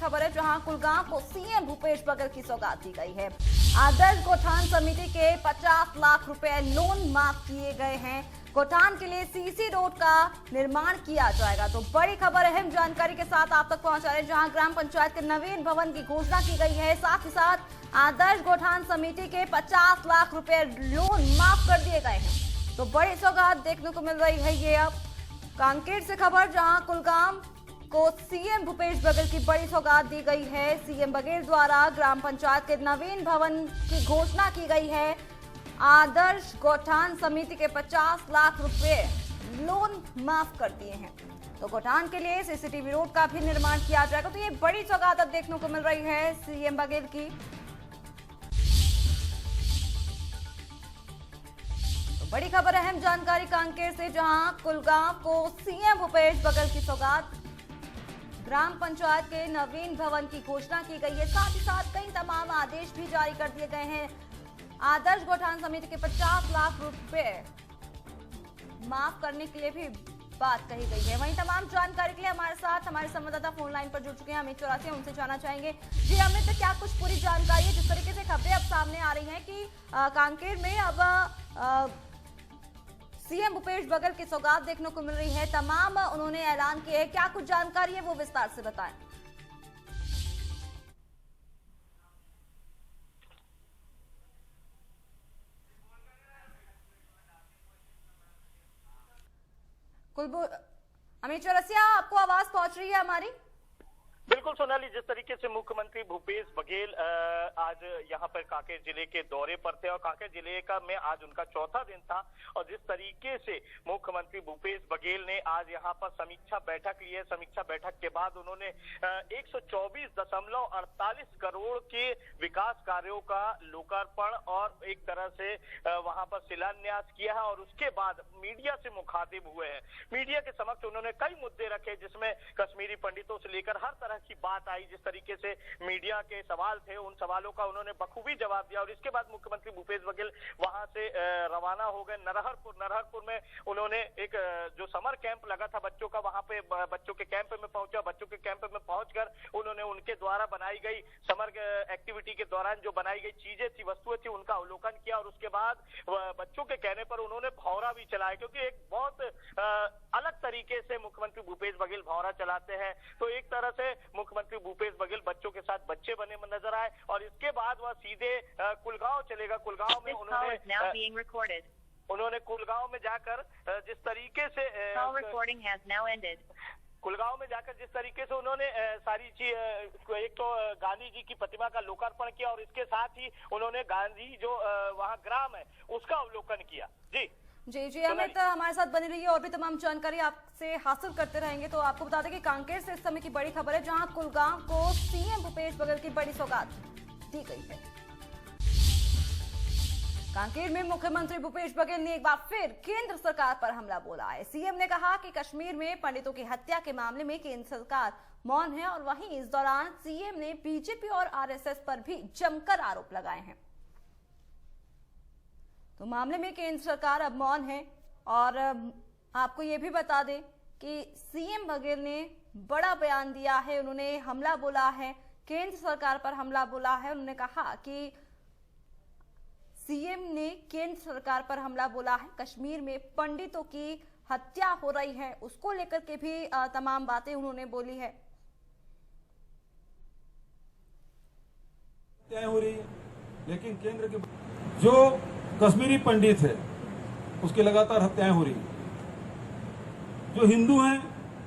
खबर है, जहां कुलगांव को सीएम भूपेश बघेल की सौगात दी गई है। आदर्श गौठान समिति के 50 लाख रुपए लोन माफ किए गए हैं। गौठान के लिए सीसी रोड का निर्माण किया जाएगा। तो बड़ी खबर, अहम जानकारी के साथ आप तक पहुंचा रहे हैं, जहां ग्राम पंचायत के नवीन भवन की घोषणा की गई है। साथ ही साथ आदर्श गौठान समिति के 50 लाख रुपए लोन माफ कर दिए गए हैं। तो बड़ी सौगात देखने को मिल रही है। ये अब कांकेर से खबर, जहां कुलगांव को सीएम भूपेश बघेल की बड़ी सौगात दी गई है। सीएम बघेल द्वारा ग्राम पंचायत के नवीन भवन की घोषणा की गई है। आदर्श गौठान समिति के 50 लाख रुपए लोन माफ कर दिए हैं। तो गौठान के लिए सीसीटीवी रोड का भी निर्माण किया जाएगा। तो ये बड़ी सौगात अब देखने को मिल रही है सीएम बघेल की। तो बड़ी खबर, अहम जानकारी कांकेर से, जहां कुलगांव को सीएम भूपेश बघेल की सौगात, ग्राम पंचायत के नवीन भवन की घोषणा की गई है। साथ ही साथ कई तमाम आदेश भी जारी कर दिए गए हैं। आदर्श गौठान समिति के 50 लाख रुपए माफ करने के लिए भी बात कही गई है। वहीं तमाम जानकारी के लिए हमारे साथ हमारे संवाददाता फोन लाइन पर जुड़ चुके हैं, अमित चौरासिया, उनसे जानना चाहेंगे। जी अमित, क्या कुछ पूरी जानकारी है? जिस तरीके से खबरें अब सामने आ रही हैं कि कांकेर में अब सीएम भूपेश बघेल की सौगात देखने को मिल रही है, तमाम उन्होंने ऐलान किए हैं, क्या कुछ जानकारी है वो विस्तार से बताएं। अमित चौरसिया, आपको आवाज पहुंच रही है हमारी? बिल्कुल सोनाली, जिस तरीके से मुख्यमंत्री भूपेश बघेल आज यहाँ पर कांकेर जिले के दौरे पर थे और कांकेर जिले का में आज उनका चौथा दिन था, और जिस तरीके से मुख्यमंत्री भूपेश बघेल ने आज यहाँ पर समीक्षा बैठक ली है, समीक्षा बैठक के बाद उन्होंने 124.48 करोड़ के विकास कार्यों का लोकार्पण और एक तरह से वहां पर शिलान्यास किया है। और उसके बाद मीडिया से मुखातिब हुए हैं। मीडिया के समक्ष उन्होंने कई मुद्दे रखे, जिसमें कश्मीरी पंडितों से लेकर हर तरह की बात आई। जिस तरीके से मीडिया के सवाल थे, उन सवालों का उन्होंने बखूबी जवाब दिया। और इसके बाद मुख्यमंत्री भूपेश बघेल वहां से रवाना हो गए नरहरपुर में उन्होंने एक जो समर कैंप लगा था बच्चों का, वहां पे बच्चों के कैंप में पहुंचा। बच्चों के कैंप में पहुंचकर उन्होंने उनके द्वारा बनाई गई समर एक्टिविटी के दौरान जो बनाई गई चीजें थी, वस्तुएं थी, उनका अवलोकन किया। और उसके बाद बच्चों के कहने पर उन्होंने भौरा भी चलाया, क्योंकि एक बहुत अलग तरीके से मुख्यमंत्री भूपेश बघेल भौरा चलाते हैं। तो एक तरह से मुख्यमंत्री भूपेश बघेल बच्चों के साथ बच्चे बने नजर आए। और इसके बाद वह सीधे कुलगांव चलेगा। कुलगांव में उन्होंने कुलगांव में जाकर जिस तरीके से कुलगांव में जाकर जिस तरीके से उन्होंने सारी चीज, एक तो गांधी जी की प्रतिमा का लोकार्पण किया और इसके साथ ही उन्होंने गांधी जो वहां ग्राम है उसका अवलोकन किया। जी अमित, हमारे साथ बनी रहिए, और भी तमाम जानकारी आपसे हासिल करते रहेंगे। तो आपको बता दें कि कांकेर से इस समय की बड़ी खबर है, जहां कुलगांव को सीएम भूपेश बघेल की बड़ी सौगात दी गई है। कांकेर में मुख्यमंत्री भूपेश बघेल ने एक बार फिर केंद्र सरकार पर हमला बोला है। सीएम ने कहा कि कश्मीर में पंडितों की हत्या के मामले में केंद्र सरकार मौन है, और वहीं इस दौरान सीएम ने बीजेपी और आरएसएस पर भी जमकर आरोप लगाए हैं। तो मामले में केंद्र सरकार अब मौन है। और आपको ये भी बता दें कि सीएम बघेल ने बड़ा बयान दिया है। उन्होंने हमला बोला है, केंद्र सरकार पर हमला बोला है। उन्होंने कहा कि सीएम ने केंद्र सरकार पर हमला बोला है, कश्मीर में पंडितों की हत्या हो रही है, उसको लेकर के भी तमाम बातें उन्होंने बोली है। हत्याएं हो रही है, लेकिन केंद्र के जो कश्मीरी पंडित है उसकी लगातार हत्याएं हो रही है, जो हिंदू हैं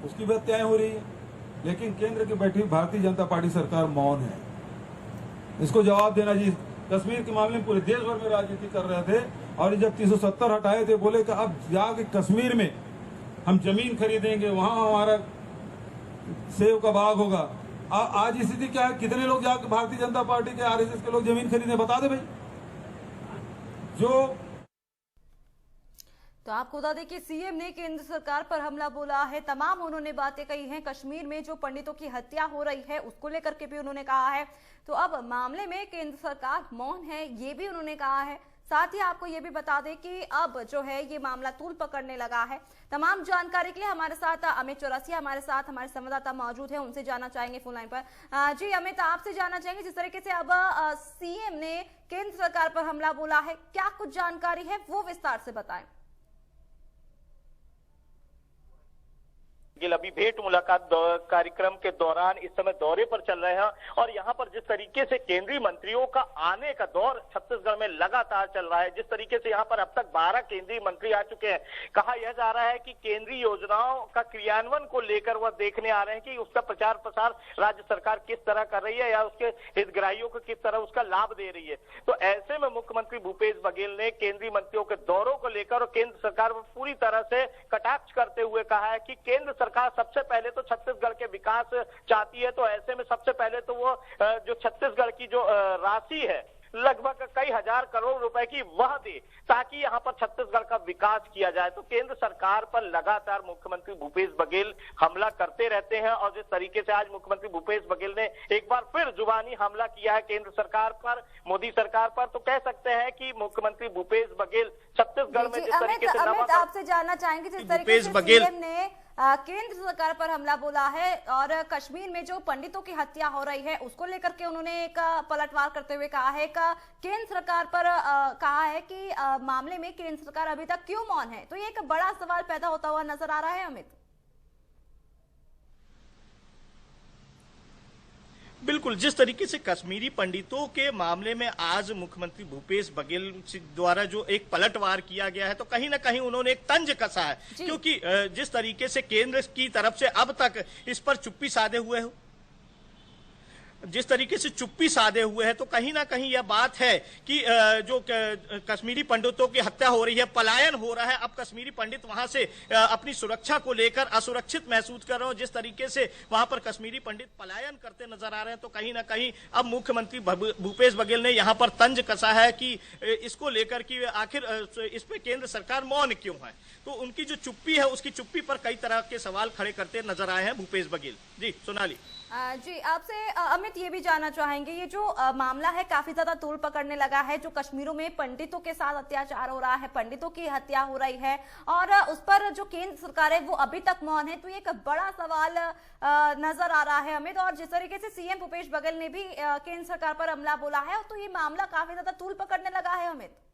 उसकी भी हत्याएं हो रही है, लेकिन केंद्र की बैठी भारतीय जनता पार्टी सरकार मौन है। इसको जवाब देना जी। कश्मीर के मामले में पूरे देश भर में राजनीति कर रहे थे, और जब 370 हटाए थे, बोले कि अब जाके कश्मीर में हम जमीन खरीदेंगे, वहां हमारा सेब का बाग होगा। आज स्थिति क्या है? कितने लोग जाकर भारतीय जनता पार्टी के, आरएसएस के लोग जमीन खरीदे? बता दे भाई। तो आपको बता दें कि सीएम ने केंद्र सरकार पर हमला बोला है, तमाम उन्होंने बातें कही हैं। कश्मीर में जो पंडितों की हत्या हो रही है उसको लेकर के भी उन्होंने कहा है। तो अब मामले में केंद्र सरकार मौन है, ये भी उन्होंने कहा है। साथ ही आपको ये भी बता दें कि अब जो है ये मामला तूल पकड़ने लगा है। तमाम जानकारी के लिए हमारे साथ अमित चौरसिया हमारे साथ हमारे संवाददाता मौजूद है, उनसे जानना चाहेंगे फोन लाइन पर। जी अमित, आपसे जानना चाहेंगे जिस तरीके से अब सीएम ने केंद्र सरकार पर हमला बोला है, क्या कुछ जानकारी है वो विस्तार से बताएं। अभी भेंट मुलाकात कार्यक्रम के दौरान इस समय दौरे पर चल रहे हैं और यहाँ पर जिस तरीके से केंद्रीय मंत्रियों का आने का दौर छत्तीसगढ़ में लगातार चल रहा है, जिस तरीके से यहाँ पर अब तक 12 केंद्रीय मंत्री आ चुके हैं। कहा यह जा रहा है कि केंद्रीय योजनाओं का क्रियान्वयन को लेकर वह देखने आ रहे हैं कि उसका प्रचार प्रसार राज्य सरकार किस तरह कर रही है या उसके हितग्राहियों को किस तरह उसका लाभ दे रही है। तो ऐसे में मुख्यमंत्री भूपेश बघेल ने केंद्रीय मंत्रियों के दौरों को लेकर और केंद्र सरकार पर पूरी तरह से कटाक्ष करते हुए कहा है कि केंद्र सरकार सबसे पहले तो छत्तीसगढ़ के विकास चाहती है, तो ऐसे में सबसे पहले तो वो जो छत्तीसगढ़ की जो राशि है लगभग कई हजार करोड़ रुपए की वह दे ताकि यहाँ पर छत्तीसगढ़ का विकास किया जाए। तो केंद्र सरकार पर लगातार मुख्यमंत्री भूपेश बघेल हमला करते रहते हैं और जिस तरीके से आज मुख्यमंत्री भूपेश बघेल ने एक बार फिर जुबानी हमला किया है केंद्र सरकार पर, मोदी सरकार पर, तो कह सकते हैं कि मुख्यमंत्री भूपेश बघेल छत्तीसगढ़ में जिस तरीके से अमित आपसे जानना चाहेंगे जिस तरीके से सीएम ने केंद्र सरकार पर हमला बोला है और कश्मीर में जो पंडितों की हत्या हो रही है उसको लेकर के उन्होंने एक पलटवार करते हुए कहा है कि केंद्र सरकार पर कहा है कि मामले में केंद्र सरकार अभी तक क्यों मौन है। तो ये एक बड़ा सवाल पैदा होता हुआ नजर आ रहा है अमित। बिल्कुल, जिस तरीके से कश्मीरी पंडितों के मामले में आज मुख्यमंत्री भूपेश बघेल द्वारा जो एक पलटवार किया गया है, तो कहीं ना कहीं उन्होंने एक तंज कसा है, क्योंकि जिस तरीके से केंद्र की तरफ से अब तक इस पर चुप्पी साधे हुए हो, जिस तरीके से चुप्पी साधे हुए है, तो कहीं ना कहीं यह बात है कि जो कश्मीरी पंडितों की हत्या हो रही है, पलायन हो रहा है, अब कश्मीरी पंडित वहां से अपनी सुरक्षा को लेकर असुरक्षित महसूस कर रहे हो। जिस तरीके से वहां पर कश्मीरी पंडित पलायन करते नजर आ रहे हैं, तो कहीं ना कहीं अब मुख्यमंत्री भूपेश बघेल ने यहां पर तंज कसा है कि इसको लेकर कि आखिर इस पे केंद्र सरकार मौन क्यों है। तो उनकी जो चुप्पी है उसकी चुप्पी पर कई तरह के सवाल खड़े करते नजर आए हैं भूपेश बघेल। जी सोनाली। जी आपसे अमित ये भी जानना चाहेंगे, ये जो मामला है काफी ज्यादा तूल पकड़ने लगा है, जो कश्मीरों में पंडितों के साथ अत्याचार हो रहा है, पंडितों की हत्या हो रही है और उस पर जो केंद्र सरकार है वो अभी तक मौन है, तो ये एक बड़ा सवाल नजर आ रहा है अमित। और जिस तरीके से सीएम भूपेश बघेल ने भी केंद्र सरकार पर हमला बोला है, तो ये मामला काफी ज्यादा तूल पकड़ने लगा है अमित।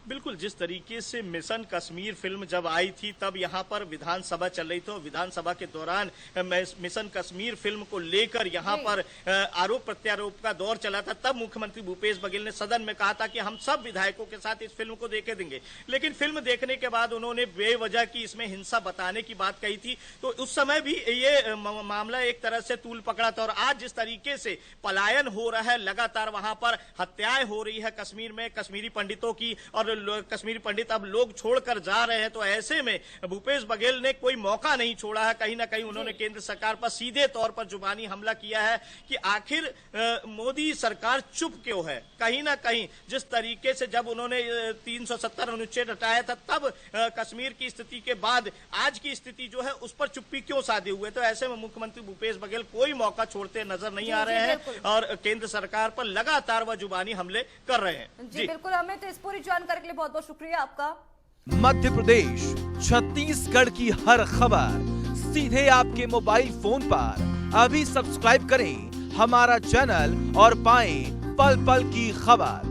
बिल्कुल, जिस तरीके से मिशन कश्मीर फिल्म जब आई थी तब यहाँ पर विधानसभा चल रही थी, विधानसभा के दौरान मिशन कश्मीर फिल्म को लेकर यहाँ पर आरोप प्रत्यारोप का दौर चला था। तब मुख्यमंत्री भूपेश बघेल ने सदन में कहा था कि हम सब विधायकों के साथ इस फिल्म को देखे देंगे, लेकिन फिल्म देखने के बाद उन्होंने बेवजह की इसमें हिंसा बताने की बात कही थी। तो उस समय भी ये मामला एक तरह से तूल पकड़ा था और आज जिस तरीके से पलायन हो रहा है, लगातार वहां पर हत्याएं हो रही है कश्मीर में कश्मीरी पंडितों की और कश्मीरी पंडित अब लोग छोड़कर जा रहे हैं, तो ऐसे में भूपेश बघेल ने कोई मौका नहीं छोड़ा है। कहीं ना कहीं उन्होंने केंद्र सरकार पर सीधे तौर पर जुबानी हमला किया है कि आखिर मोदी सरकार चुप क्यों है। कहीं ना कहीं जिस तरीके से जब उन्होंने 370 अनुच्छेद हटाया था तब कश्मीर की स्थिति के बाद आज की स्थिति जो है उस पर चुप्पी क्यों साधे हुए, तो ऐसे में मुख्यमंत्री भूपेश बघेल कोई मौका छोड़ते नजर नहीं आ रहे हैं और केंद्र सरकार पर लगातार वह जुबानी हमले कर रहे हैं। जी बिल्कुल अमित, इस पूरी जानकारी के लिए बहुत बहुत शुक्रिया आपका। मध्य प्रदेश, छत्तीसगढ़ की हर खबर सीधे आपके मोबाइल फोन पर। अभी सब्सक्राइब करें हमारा चैनल और पाएं पल पल की खबर।